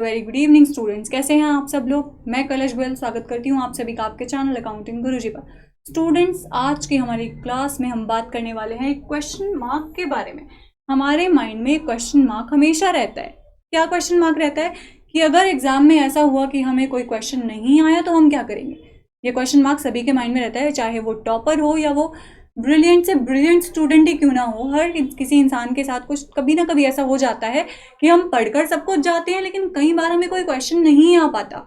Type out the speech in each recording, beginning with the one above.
Very good evening students, कैसे हैं आप सब लोग। मैं कलश गोयल स्वागत करती हूं आप सभी का आपके चैनल अकाउंटिंग गुरुजी पर। स्टूडेंट्स, आज की हमारी क्लास में हम बात करने वाले हैं क्वेश्चन मार्क के बारे में। हमारे माइंड में क्वेश्चन मार्क हमेशा रहता है। क्या क्वेश्चन मार्क रहता है कि अगर एग्जाम में ऐसा हुआ कि हमें कोई क्वेश्चन नहीं आया तो हम क्या करेंगे। ये क्वेश्चन मार्क सभी के माइंड में रहता है, चाहे वो टॉपर हो या वो ब्रिलियंट से ब्रिलियंट स्टूडेंट ही क्यों ना हो। हर किसी इंसान के साथ कुछ कभी ना कभी ऐसा हो जाता है कि हम पढ़कर सब कुछ जाते हैं, लेकिन कई बार हमें कोई क्वेश्चन नहीं आ पाता,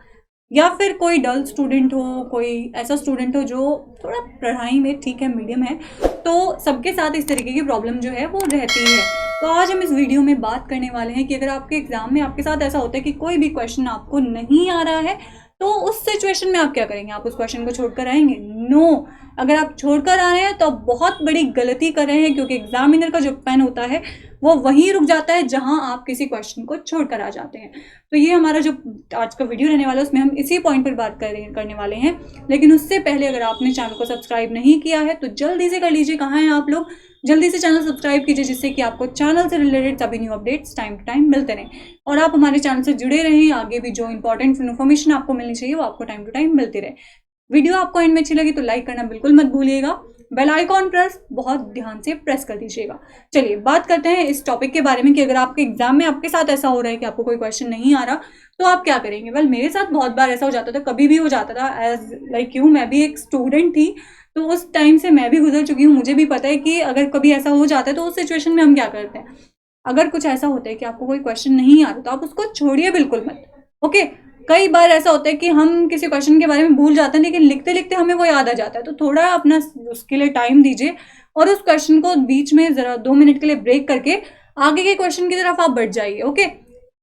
या फिर कोई डल स्टूडेंट हो, कोई ऐसा स्टूडेंट हो जो थोड़ा पढ़ाई में ठीक है, मीडियम है। तो सबके साथ इस तरीके की प्रॉब्लम जो है वो रहती है। तो आज हम इस वीडियो में बात करने वाले हैं कि अगर आपके एग्जाम में आपके साथ ऐसा होता है कि कोई भी क्वेश्चन आपको नहीं आ रहा है, तो उस सिचुएशन में आप क्या करेंगे। आप उस क्वेश्चन को छोड़कर आएंगे? नो। अगर आप छोड़कर आ रहे हैं तो आप बहुत बड़ी गलती कर रहे हैं, क्योंकि एग्जामिनर का जो पेन होता है वो वहीं रुक जाता है जहां आप किसी क्वेश्चन को छोड़कर आ जाते हैं। तो ये हमारा जो आज का वीडियो रहने वाला है उसमें हम इसी पॉइंट पर बात करने वाले हैं। लेकिन उससे पहले अगर आपने चैनल को सब्सक्राइब नहीं किया है तो जल्दी से कर लीजिए। कहाँ हैं आप लोग? जल्दी से चैनल सब्सक्राइब कीजिए, जिससे कि आपको चैनल से रिलेटेड सभी new updates time to time मिलते रहें और आप हमारे चैनल से जुड़े रहें। आगे भी जो इंपॉर्टेंट इन्फॉर्मेशन आपको मिलनी चाहिए वो आपको टाइम टू टाइम मिलती रहे। वीडियो आपको एंड में अच्छी लगी तो लाइक करना बिल्कुल मत भूलिएगा। बेल आइकॉन प्रेस बहुत ध्यान से प्रेस कर दीजिएगा। चलिए बात करते हैं इस टॉपिक के बारे में कि अगर आपके एग्जाम में आपके साथ ऐसा हो रहा है कि आपको कोई क्वेश्चन नहीं आ रहा तो आप क्या करेंगे। वेल, मेरे साथ बहुत बार ऐसा हो जाता था, कभी भी हो जाता था। एज लाइक यू, मैं भी एक स्टूडेंट थी, तो उस टाइम से मैं भी गुजर चुकी हूँ। मुझे भी पता है कि अगर कभी ऐसा हो जाता है तो उस सिचुएशन में हम क्या करते हैं। अगर कुछ ऐसा होता है कि आपको कोई क्वेश्चन नहीं आ रहा तो आप उसको छोड़िए बिल्कुल मत। ओके। कई बार ऐसा होता है कि हम किसी क्वेश्चन के बारे में भूल जाते हैं, लेकिन लिखते लिखते हमें वो याद आ जाता है। तो थोड़ा अपना उसके लिए टाइम दीजिए और उस क्वेश्चन को बीच में जरा 2 मिनट के लिए ब्रेक करके आगे के क्वेश्चन की तरफ आप बढ़ जाइए। ओके।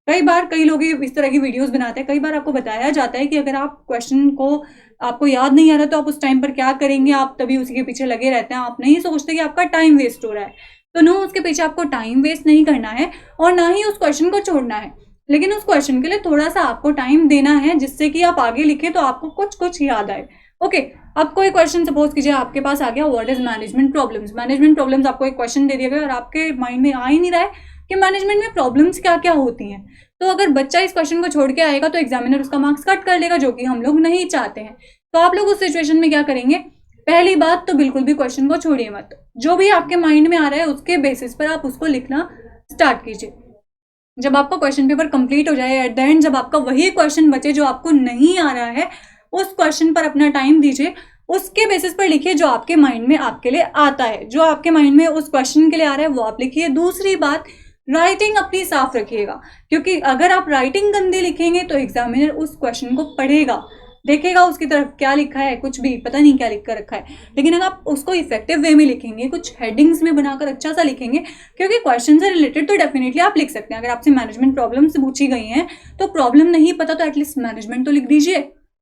कई बार कई लोग इस तरह की वीडियोस बनाते हैं, कई बार आपको बताया जाता है कि अगर आप क्वेश्चन को आपको याद नहीं आ रहा तो आप उस टाइम पर क्या करेंगे। आप तभी उसी के पीछे लगे रहते हैं, आप नहीं सोचते कि आपका टाइम वेस्ट हो रहा है। तो नो, उसके पीछे आपको टाइम वेस्ट नहीं करना है और ना ही उस क्वेश्चन को छोड़ना है, लेकिन उस क्वेश्चन के लिए थोड़ा सा आपको टाइम देना है, जिससे कि आप आगे लिखे तो आपको कुछ कुछ याद आए। ओके। अब कोई क्वेश्चन सपोज कीजिए आपके पास आ गया, what is management problems. Management problems आपको एक क्वेश्चन दे दिया गया और आपके माइंड में आ ही नहीं रहा है कि मैनेजमेंट में प्रॉब्लम्स क्या क्या होती हैं। तो अगर बच्चा इस क्वेश्चन को छोड़ के आएगा तो एग्जामिनर उसका मार्क्स कट कर लेगा, जो कि हम लोग नहीं चाहते हैं। तो आप लोग उस सिचुएशन में क्या करेंगे? पहली बात तो बिल्कुल भी क्वेश्चन को छोड़िए मत। जो भी आपके माइंड में आ रहा है उसके बेसिस पर आप उसको लिखना स्टार्ट कीजिए। जब आपका क्वेश्चन पेपर कंप्लीट हो जाए, एट द एंड जब आपका वही क्वेश्चन बचे जो आपको नहीं आ रहा है, उस क्वेश्चन पर अपना टाइम दीजिए। उसके बेसिस पर लिखिए जो आपके माइंड में आपके लिए आता है, जो आपके माइंड में उस क्वेश्चन के लिए आ रहा है वो आप लिखिए। दूसरी बात, राइटिंग अपनी साफ रखिएगा, क्योंकि अगर आप राइटिंग गंदी लिखेंगे तो एग्जामिनर उस क्वेश्चन को पढ़ेगा, देखेगा उसकी तरफ क्या लिखा है, कुछ भी पता नहीं क्या लिख कर रखा है। लेकिन अगर आप उसको इफेक्टिव वे में लिखेंगे, कुछ हेडिंग्स में बनाकर अच्छा सा लिखेंगे, क्योंकि क्वेश्चन से रिलेटेड तो डेफिनेटली आप लिख सकते हैं। अगर आपसे मैनेजमेंट प्रॉब्लम्स पूछी गई हैं तो प्रॉब्लम नहीं पता तो एटलीस्ट मैनेजमेंट तो लिख दीजिए,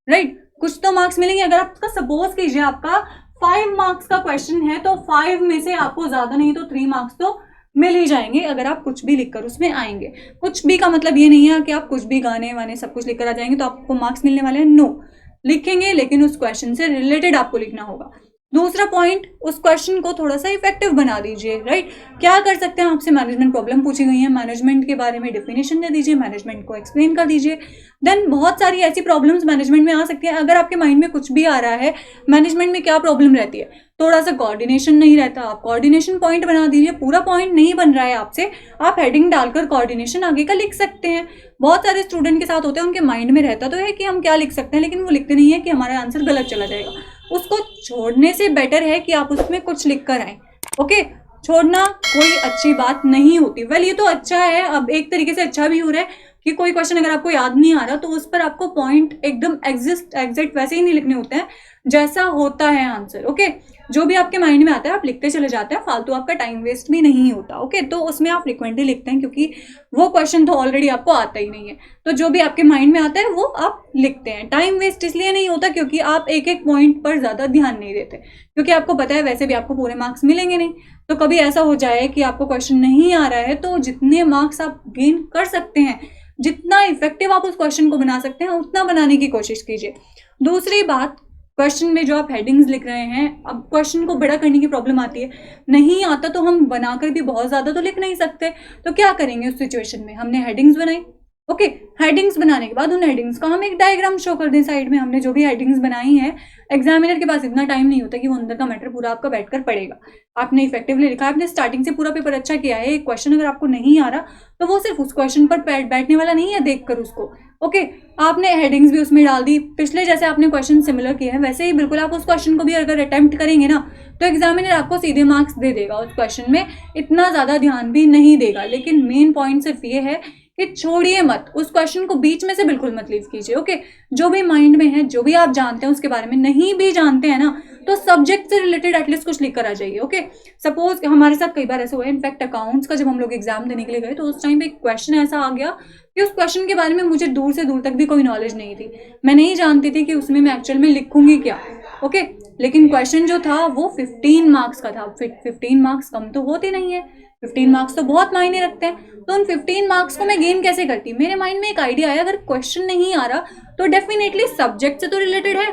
राइट। कुछ तो मार्क्स मिलेंगे। अगर आपका सपोज कीजिए आपका 5 मार्क्स का क्वेश्चन है तो 5 में से आपको ज्यादा नहीं तो 3 मार्क्स तो मिल ही जाएंगे अगर आप कुछ भी लिखकर उसमें आएंगे। कुछ भी का मतलब ये नहीं है कि आप कुछ भी गाने वाने सब कुछ लिखकर आ जाएंगे तो आपको मार्क्स मिलने वाले हैं। नो, लिखेंगे लेकिन उस क्वेश्चन से रिलेटेड आपको लिखना होगा। दूसरा पॉइंट, उस क्वेश्चन को थोड़ा सा इफेक्टिव बना दीजिए, राइट। क्या कर सकते हैं? आपसे मैनेजमेंट प्रॉब्लम पूछी गई है, मैनेजमेंट के बारे में डेफिनेशन दे दीजिए, मैनेजमेंट को एक्सप्लेन कर दीजिए। देन बहुत सारी ऐसी प्रॉब्लम्स मैनेजमेंट में आ सकती है। अगर आपके माइंड में कुछ भी आ रहा है, मैनेजमेंट में क्या प्रॉब्लम रहती है, थोड़ा सा कोऑर्डिनेशन नहीं रहता, आप कोऑर्डिनेशन पॉइंट बना दीजिए। पूरा पॉइंट नहीं बन रहा है आपसे, आप हेडिंग डालकर कोऑर्डिनेशन आगे का लिख सकते हैं। बहुत सारे स्टूडेंट के साथ होते हैं, उनके माइंड में रहता तो है कि हम क्या लिख सकते हैं, लेकिन वो लिखते नहीं है कि हमारा आंसर गलत चला जाएगा। उसको छोड़ने से बेटर है कि आप उसमें कुछ लिख कर आए। ओके। छोड़ना कोई अच्छी बात नहीं होती। वेल, ये तो अच्छा है, अब एक तरीके से अच्छा भी हो रहा है कि कोई क्वेश्चन अगर आपको याद नहीं आ रहा तो उस पर आपको पॉइंट एकदम एग्जैक्ट वैसे ही नहीं लिखने होते हैं जैसा होता है आंसर। ओके। जो भी आपके माइंड में आता है आप लिखते चले जाते हैं, फालतू आपका टाइम वेस्ट भी नहीं होता। ओके। तो उसमें आप फ्रिक्वेंटली लिखते हैं क्योंकि वो क्वेश्चन तो ऑलरेडी आपको आता ही नहीं है, तो जो भी आपके माइंड में आता है वो आप लिखते हैं। टाइम वेस्ट इसलिए नहीं होता क्योंकि आप एक एक पॉइंट पर ज्यादा ध्यान नहीं देते, क्योंकि आपको पता है वैसे भी आपको पूरे मार्क्स मिलेंगे नहीं। तो कभी ऐसा हो जाए कि आपको क्वेश्चन नहीं आ रहा है तो जितने मार्क्स आप गेन कर सकते हैं, जितना इफेक्टिव आप उस क्वेश्चन को बना सकते हैं उतना बनाने की कोशिश कीजिए। दूसरी बात, क्वेश्चन में जो आप हेडिंग्स लिख रहे हैं, अब क्वेश्चन को बड़ा करने की प्रॉब्लम आती है। नहीं आता तो हम बनाकर भी बहुत ज्यादा तो लिख नहीं सकते, तो क्या करेंगे उस सिचुएशन में? हमने हेडिंग्स बनाई, ओके, हेडिंग्स बनाने के बाद उन हेडिंग्स का हम एक डायग्राम शो कर दें साइड में। हमने जो भी हेडिंग्स बनाई हैं, एग्जामिनर के पास इतना टाइम नहीं होता कि वो अंदर का मैटर पूरा आपका बैठकर पढ़ेगा। आपने इफेक्टिवली लिखा है, आपने स्टार्टिंग से पूरा पेपर अच्छा किया है, एक क्वेश्चन अगर आपको नहीं आ रहा तो वो सिर्फ उस क्वेश्चन पर बैठने वाला नहीं है देखकर उसको। ओके, आपने हेडिंग्स भी उसमें डाल दी, पिछले जैसे आपने क्वेश्चन सिमिलर किए हैं वैसे ही बिल्कुल आप उस क्वेश्चन को भी अगर अटेम्प्ट करेंगे ना तो एग्जामिनर आपको सीधे मार्क्स दे देगा। उस क्वेश्चन में इतना ज़्यादा ध्यान भी नहीं देगा। लेकिन मेन पॉइंट सिर्फ ये है कि छोड़िए मत, उस क्वेश्चन को बीच में से बिल्कुल मत लीव कीजिए। ओके, जो भी माइंड में है, जो भी आप जानते हैं उसके बारे में, नहीं भी जानते हैं ना तो सब्जेक्ट से रिलेटेड एटलीस्ट कुछ लिख कर आ जाइए। ओके, सपोज हमारे साथ कई बार ऐसा हुआ है, इनफैक्ट अकाउंट्स का जब हम लोग एग्जाम देने के लिए गए तो उस टाइम पे एक क्वेश्चन ऐसा आ गया कि उस क्वेश्चन के बारे में मुझे दूर से दूर तक भी कोई नॉलेज नहीं थी। मैं नहीं जानती थी कि उसमें मैं एक्चुअल में लिखूंगी क्या। ओके, लेकिन क्वेश्चन जो था वो 15 मार्क्स का था। 15 मार्क्स कम तो होते नहीं है, 15 मार्क्स तो बहुत मायने रखते हैं। तो उन 15 मार्क्स को मैं गेन कैसे करती? मेरे माइंड में एक आइडिया आया, अगर क्वेश्चन नहीं आ रहा तो डेफिनेटली सब्जेक्ट से तो रिलेटेड है,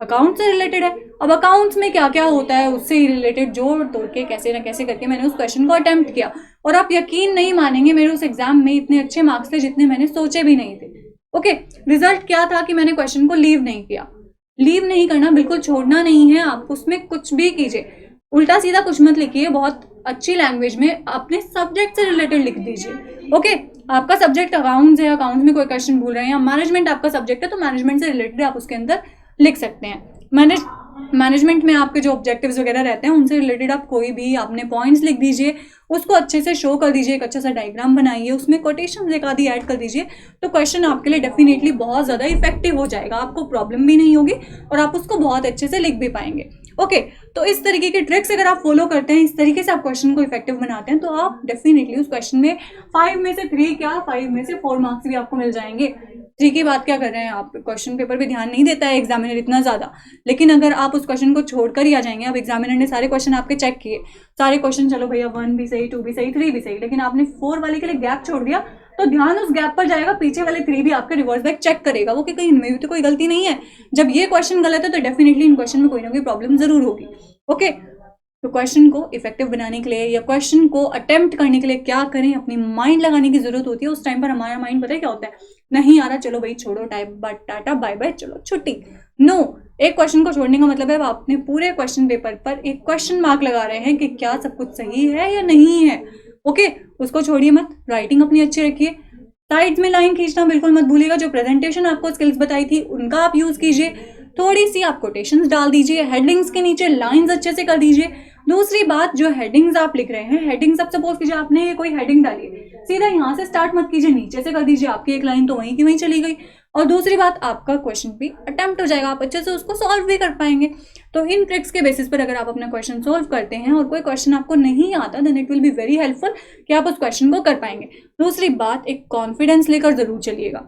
अकाउंट से रिलेटेड है। अब अकाउंट्स में क्या क्या होता है उससे ही रिलेटेड जोड़ तोड़ के कैसे ना कैसे करके मैंने उस क्वेश्चन को अटेम्प्ट किया। और आप यकीन नहीं मानेंगे, मेरे उस एग्जाम में इतने अच्छे मार्क्स थे जितने मैंने सोचे भी नहीं थे। ओके, रिजल्ट क्या था कि मैंने क्वेश्चन को लीव नहीं किया। लीव नहीं करना, बिल्कुल छोड़ना नहीं है। आप उसमें कुछ भी कीजिए, उल्टा सीधा कुछ मत लिखिए, बहुत अच्छी लैंग्वेज में अपने सब्जेक्ट से रिलेटेड लिख दीजिए। ओके, आपका सब्जेक्ट अकाउंट्स है, अकाउंट्स में कोई क्वेश्चन भूल रहे हैं, या मैनेजमेंट आपका सब्जेक्ट है तो मैनेजमेंट से रिलेटेड आप उसके अंदर लिख सकते हैं। मैनेजमेंट में आपके जो ऑब्जेक्टिव्स वगैरह रहते हैं उनसे रिलेटेड आप कोई भी आपने पॉइंट्स लिख दीजिए, उसको अच्छे से शो कर दीजिए, एक अच्छा सा डायग्राम बनाइए, उसमें कोटेशन एक आदि ऐड कर दीजिए, तो क्वेश्चन आपके लिए डेफिनेटली बहुत ज़्यादा इफेक्टिव हो जाएगा। आपको प्रॉब्लम भी नहीं होगी और आप उसको बहुत अच्छे से लिख भी पाएंगे। ओके, तो इस तरीके की ट्रिक्स अगर आप फॉलो करते हैं, इस तरीके से आप क्वेश्चन को इफेक्टिव बनाते हैं, तो आप डेफिनेटली उस क्वेश्चन में 5 में से 3 क्या 5 में से 4 मार्क्स भी आपको मिल जाएंगे। 3 की बात क्या कर रहे हैं आप, क्वेश्चन पेपर पे ध्यान नहीं देता है एग्जामिनर इतना ज़्यादा, लेकिन अगर आप उस क्वेश्चन को छोड़कर ही आ जाएंगे, अब एग्जामिनर ने सारे क्वेश्चन आपके चेक किए, सारे क्वेश्चन चलो भैया 1 भी सही, 2 भी सही, 3 भी सही, लेकिन आपने 4 वाले के लिए गैप छोड़ दिया, तो ध्यान उस गैप पर जाएगा, पीछे वाले 3 भी आपके रिवर्स बैक चेक करेगा वो कि कहीं इनमें भी तो कोई गलती नहीं है। जब ये क्वेश्चन गलत है तो डेफिनेटली इन क्वेश्चन में कोई ना कोई प्रॉब्लम जरूर होगी। ओके, तो क्वेश्चन को इफेक्टिव बनाने के लिए या क्वेश्चन को अटेम्प्ट करने के लिए क्या करें, अपनी माइंड लगाने की जरूरत होती है। उस टाइम पर हमारा माइंड पता है क्या होता है, नहीं आ रहा चलो भाई छोड़ो, टाटा बाय बाय, चलो छुट्टी। नो, एक क्वेश्चन को छोड़ने का मतलब है आप अपने पूरे क्वेश्चन पेपर पर एक क्वेश्चन मार्क लगा रहे हैं कि क्या सब कुछ सही है या नहीं है। ओके, उसको छोड़िए मत, राइटिंग अपनी अच्छी रखिए, साइड में लाइन खींचना बिल्कुल मत भूलिएगा। जो प्रेजेंटेशन आपको स्किल्स बताई थी उनका आप यूज कीजिए, थोड़ी सी आप कोटेशंस डाल दीजिए, हेडिंग्स के नीचे लाइंस अच्छे से कर दीजिए। दूसरी बात, जो हेडिंग्स आप लिख रहे हैं, हेडिंग्स अब सपोज कीजिए आपने कोई हेडिंग डाली है, सीधा यहाँ से स्टार्ट मत कीजिए, नीचे से कर दीजिए, आपकी एक लाइन तो वहीं की वहीं चली गई। और दूसरी बात, आपका क्वेश्चन भी अटेम्प्ट हो जाएगा, आप अच्छे से उसको सॉल्व भी कर पाएंगे। तो इन ट्रिक्स के बेसिस पर अगर आप अपना क्वेश्चन सॉल्व करते हैं और कोई क्वेश्चन आपको नहीं आता, then it will be very helpful कि आप उस क्वेश्चन को कर पाएंगे। दूसरी बात, एक कॉन्फिडेंस लेकर जरूर चलिएगा।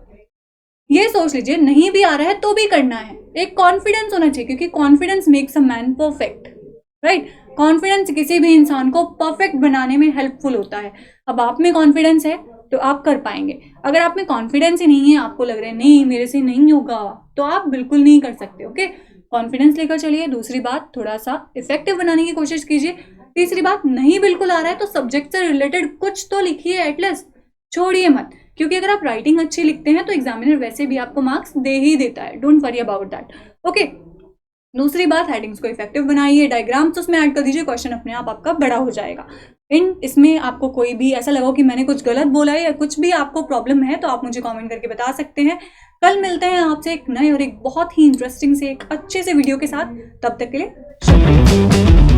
ये सोच लीजिए नहीं भी आ रहा है तो भी करना है, एक कॉन्फिडेंस होना चाहिए, क्योंकि confidence makes a man perfect, right. Confidence किसी भी इंसान को परफेक्ट बनाने में हेल्पफुल होता है। अब आप में कॉन्फिडेंस है तो आप कर पाएंगे, अगर आप में कॉन्फिडेंस ही नहीं है, आपको लग रहा है नहीं मेरे से नहीं होगा, तो आप बिल्कुल नहीं कर सकते। ओके, कॉन्फिडेंस लेकर चलिए। दूसरी बात, थोड़ा सा इफेक्टिव बनाने की कोशिश कीजिए। तीसरी बात, नहीं बिल्कुल आ रहा है तो सब्जेक्ट से रिलेटेड कुछ तो लिखिए एटलीस्ट, छोड़िए मत, क्योंकि अगर आप राइटिंग अच्छी लिखते हैं तो एग्जामिनर वैसे भी आपको मार्क्स दे ही देता है, don't worry about that. Okay, दूसरी बात, हेडिंग्स को इफेक्टिव बनाइए, डायग्राम्स उसमें ऐड कर दीजिए, क्वेश्चन अपने आप आपका बड़ा हो जाएगा। इसमें आपको कोई भी ऐसा लगा कि मैंने कुछ गलत बोला है या कुछ भी आपको प्रॉब्लम है तो आप मुझे कमेंट करके बता सकते हैं। कल मिलते हैं आपसे एक नए और एक बहुत ही इंटरेस्टिंग से एक अच्छे से वीडियो के साथ, तब तक के लिए शुक्रिया।